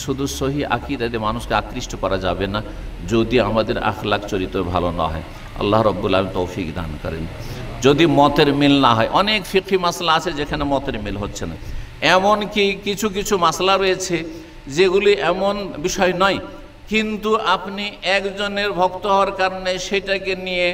শুধু সহি আকীদা দিয়ে মানুষকে আকৃষ্ট করা যাবে না যদি আমাদের আখলাক চরিত্র ভালো না হয়। আল্লাহ রাব্বুল আলামিন তৌফিক দান করেন। যদি মতের মিল না হয়, অনেক ফিকহি মাসলা আছে যেখানে মতের মিল হচ্ছে না, এমনকি কিছু কিছু মাসলা রয়েছে যেগুলি এমন বিষয় নয়, কিন্তু আপনি একজনের ভক্ত হওয়ার কারণে সেটাকে নিয়ে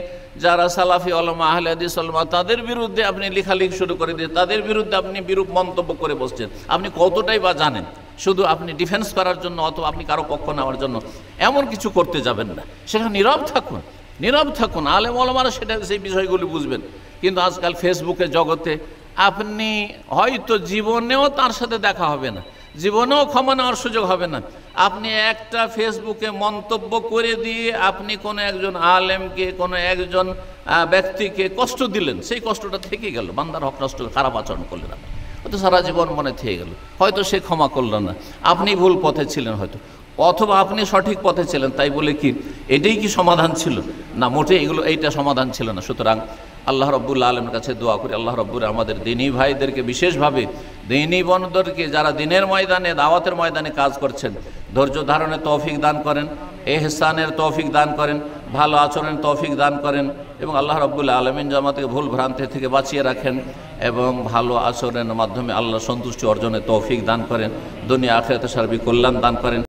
যারা সালাফি উলামা আহলে হাদিস উলামা তাদের বিরুদ্ধে আপনি লেখালেখি শুরু করে দিয়ে তাদের বিরুদ্ধে আপনি বিরূপ মন্তব্য করে বসছেন। আপনি কতটাই বা জানেন? শুধু আপনি ডিফেন্স করার জন্য অথবা আপনি কারো পক্ষ নেওয়ার জন্য এমন কিছু করতে যাবেন না। সেখানে নীরব থাকুন, নীরব থাকুন। আলেম ওলামারা সেটা সেই বিষয়গুলি বুঝবেন। কিন্তু আজকাল ফেসবুকের জগতে আপনি হয়তো জীবনেও তার সাথে দেখা হবে না, জীবনেও ক্ষমা নেওয়ার সুযোগ হবে না। আপনি একটা ফেসবুকে মন্তব্য করে দিয়ে আপনি কোনো একজন আলেমকে, কোনো একজন ব্যক্তিকে কষ্ট দিলেন, সেই কষ্টটা থেকে গেল, বান্দার হক নষ্ট, খারাপ আচরণ করলেন আপনি, হয়তো সারা জীবন মনে থেকে গেল, হয়তো সে ক্ষমা করল না, আপনি ভুল পথে ছিলেন হয়তো, অথবা আপনি সঠিক পথে ছিলেন, তাই বলে কি এটাই কি সমাধান ছিল? না, মোটে এইটা সমাধান ছিল না। সুতরাং আল্লাহ রাব্বুল আলামিনের কাছে দোয়া করি, আল্লাহ রাব্বুল আমাদের দ্বীনী ভাইদেরকে, বিশেষভাবে দ্বীনী বোনদেরকে যারা দ্বীনের ময়দানে, দাওয়াতের ময়দানে কাজ করছেন, ধৈর্য ধারণের তৌফিক দান করেন, ইহসানের তৌফিক দান করেন, ভালো আচরণের তৌফিক দান করেন, এবং আল্লাহ রাব্বুল আলামিন জামাতকে ভুল ভ্রান্তি থেকে বাঁচিয়ে রাখেন এবং ভালো আচরণের মাধ্যমে আল্লাহ সন্তুষ্টি অর্জনের তৌফিক দান করেন, দুনিয়া আখিরাতে সার্বিক কল্যাণ দান করেন।